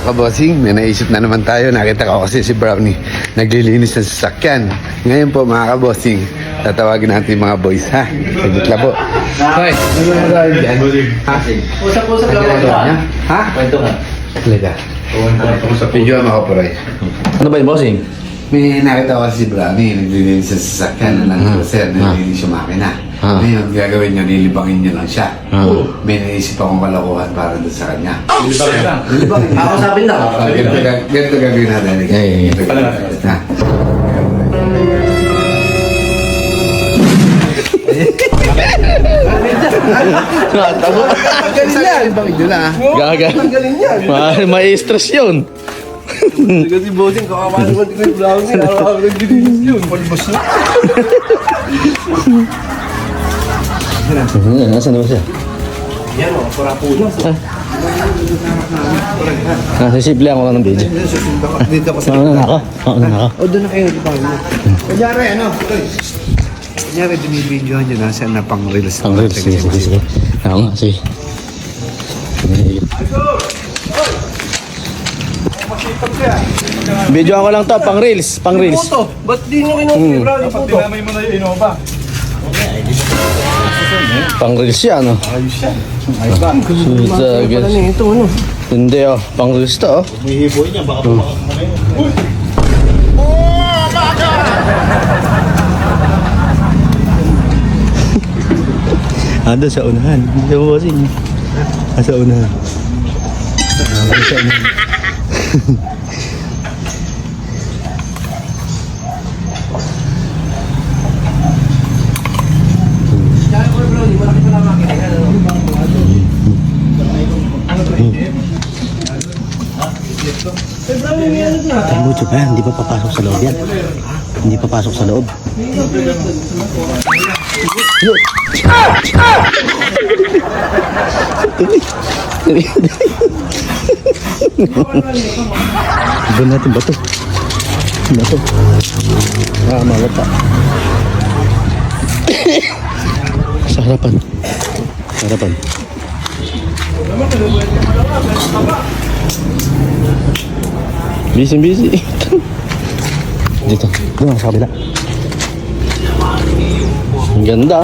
mga kabossing, may naisip na naman tayo. Nakita ko kasi si Brownie naglilinis ng sasakyan. Ngayon po mga kabossing, tatawagin natin yung mga boys, ha? Saglit lang po. Hoy, ano na gawin dyan? Ha? Usap-usap lang Ano ako. niya? Ha? Kwento ka. Talaga. Video mo ako, Puroy. Ano ba yung bossing? May nakita ko kasi si Brownie, naglilinis ng sasakyan na lang sir, naglilinis yung makina. Ngayon, gagawin nyo, lilibangin nyo lang siya. May naisip akong kalokohan para doon sa kanya. Lilibangin lang. Lilibangin. Ako sabihin lang. Ganito gagawin natin. Ha? Galing yan. Lilibangin nyo lang, ha? Gaga. Galing yan. May stress yun. Kasi bossing, kakamahan naman din yung Brownie. Araw-araw naglilinis yun. Palbos na. Nasaan naman siya? Yan o, para punas. Sisiple ako lang ng video. Dito ko sa... Ano na ako? Ano na ako? O, doon na kayo. Kunyari, ano? Kunyari, binibidyohan nyo na siya na pang-reels. Pang-reels, sige. Ako nga, sige. Video ako lang to, pang-reels. Puto, ba't di nyo kinuha yung Brownie puto? Tinamay mo na yung Innova. Pang-reels yan, oh. Ayos yan. Wala na ito, ano? Hindi, oh. Pang-reels to, oh. May hiboy niya, baka pumakasama yun. Uy! Ando sa unahan. Hindi mo bossing. Sa unahan. Sa unahan. Kaya ko Brownie, malaki pa lang makina. Mucho pa, hindi pa papasok sa loob yan. Hindi papasok sa loob. Iba natin bato. Bato. Mawata. Sa harapan. Sa harapan. Busy. Dito. Doon sa kabila. Ang ganda.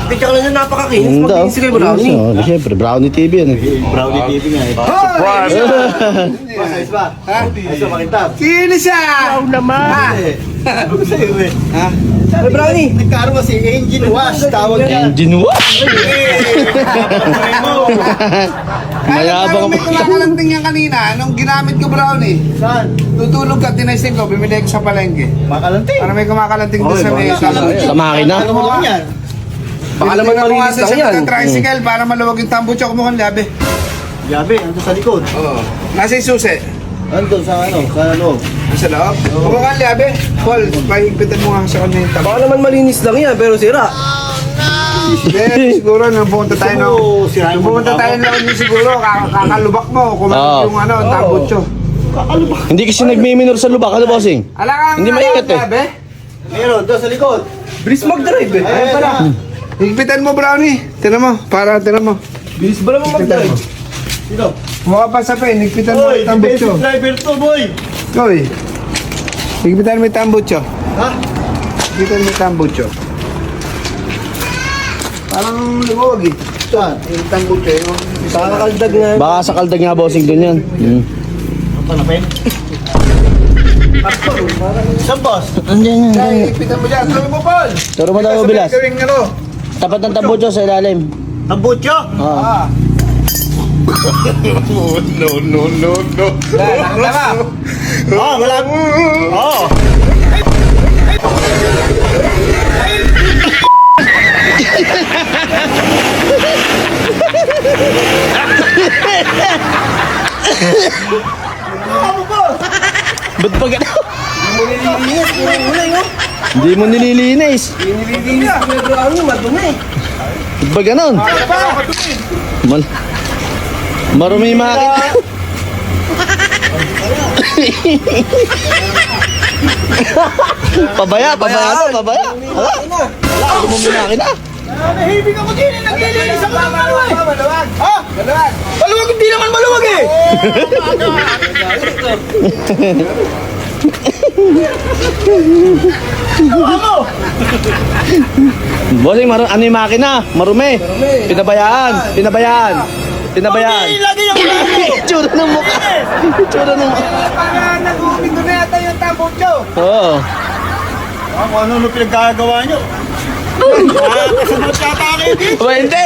Picture lang yun, napakakinis. Ganda. Mag-inis kayo Brownie. Oh, siyempre, Brownie TV yan eh. Brownie TV nga eh. Ayos ba? Ayos ba, makintab? Sino siya? Sa'yo eh. Hey Brownie! Nagkaroon kasi engine wash, tawag yan. Engine wash! Mayabang May kumakalanting yan kanina. Nung ginamit ko Brownie, Saan? tutulog ka, tinaising ko, bimili ko sa palengke. Makalanting. Para may kumakalanting doon sa may Sa makina. Ano mo lang yan? Baka naman malinis lang yan. Sa tricycle para maluwag yung tambucho ko mukhang labi. Gabi, ando sa likod. Oo. Nasa yung susi. Andun sa ano, sa loob. Sa loob. Mukhang labi. Paul, pahigpitan mo nga sa kanya yung Baka tambucho. naman malinis lang yan, pero sira. Siguro nang pumunta tayo no. Sirahin mo Pumunta na tayo ako. noon siguro, kakalubak mo, kumamit yung ano, tambucho. Hindi kasi nagmiminor sa lubak. Ano bossing? Alang Hindi maingat eh. labi. Meron, doon sa likod. Bilis mag-drive eh. Ayun pala. Higpitan mo Brownie. Tinan mo, tinan mo. Bilis ba naman mag-drive? Sino? Mukha pa sa pen, higpitan mo Oy, yung tambucho. defensive driver to, boy. Oy. Higpitan mo yung tambucho. Ha? Higpitan mo yung tambucho. Parang lumawag eh. Saan? Yung tambucho yung... Kakakaldag nga. Baka sa kaldag nga bossing dun yan. Ang panapin? Saan, boss? Andiyan yan. Ay, higpitan mo dyan. Tulog mo, Paul. Turo mo daw bilas. Gawing ano. Tapat ng tambucho sa ilalim. Tambucho? Ah. Nakatama. Oh, wala. Oh. Ba't pa gano'n? Nililinis, nililinis no? Hindi mo nililinis. Nililinis ko yung Brownie, madumi. Ba't ba gano'n? Marumi yung makina. Pabaya. Hala, hindi mo minakina. Nahibig ako din. Naglilinis ako ng maluwag. Maluwag. Ha? Maluwag. Maluwag, hindi naman maluwag eh. Ano mo? Bossing, ano yung makina? Marumi. Pinabayaan. Hindi, lagi yung maluwag. Itsura ng mukha. Itsura ng mukha. Pag nag-uubig ko na yata yung tambucho. Oo. Kung ano pinagkagawa nyo. Kasunod yata kayo dito. Aba, hindi.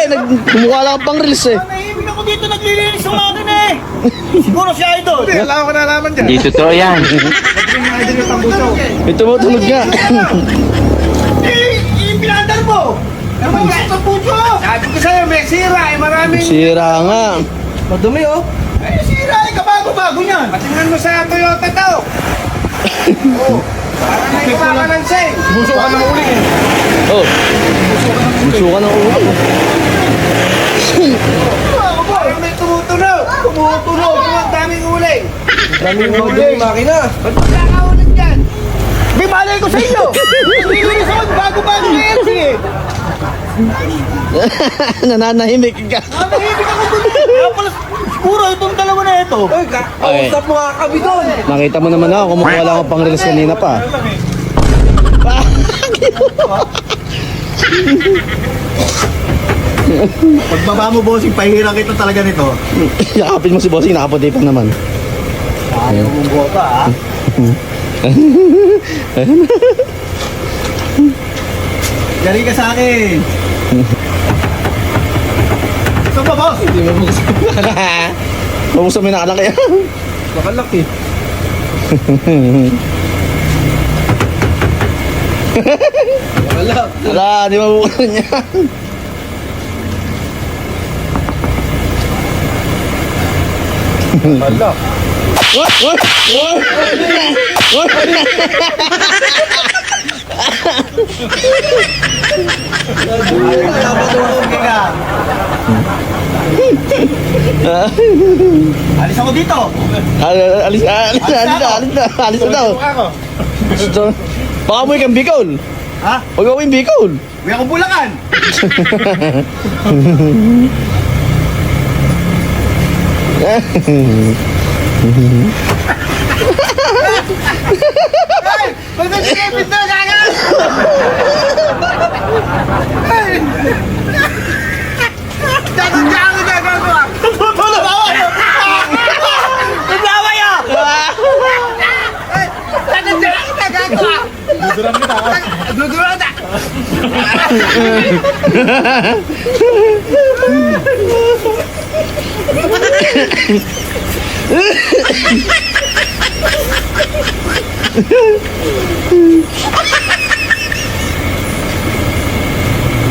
Kumukha lang pang reels eh. Nahibig ako dito. Naglilinis yung akin eh. Siguro si Idol. Hindi, alam ko na alaman dyan. Di totoo yan. May tumutunog nga. Yung pinandar mo. Naman gusto sa puso. Sabi ko sa'yo, may sira eh. Maraming... Sira nga. Madumi oh. Eh, sira eh. Kabago-bago niyan. Patingnan mo sa Toyota daw. Oh. Parang may kumakalansa eh. Buso ka ng uling eh. Oh. Gusto ka ng ulo. Parang may tumutunog. Tumutunog. Ang daming uling. Daming Daming makina. Ba't magkakaulan dyan? May malay ko sa inyo. Naglilinis ako. Bago-bago na yan. Sige. Nananahimik ka. Nahibig ako dun. Kaya pala, siguro itong dalawa na ito. Uy, kausap mo nga kami doon. Nakita mo naman ako, kumukuha lang ako pang reels kanina pa. Pagbaba mo, bossing, pahirang kita talaga nito. Yakapin mo si bossing, nakaputi pa naman. Ayaw mong buha pa, ha? Yari ka sa akin. Saan ba, boss? Mabuksan mo yung nakalang kaya. Makalaki. Wala, di mabuksan niya. Malak. Alis ako dito. Alis na daw. Gusto. Baka mo ikang Bicol. Ha? Huwag ako yung Bicol. May akong Bulacan. Ba't ang sinipit na gaga? Dapat ka ako nagagawa. Naglawa yan! Dapat ka ako nagagawa. Duduran kita, ha? Dudura na.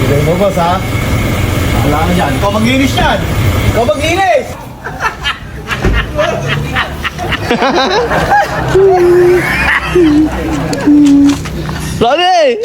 Bigay mo, boss, ha? Wala ka dyan. Ikaw maglinis yan. Ikaw maglinis! Ronnie!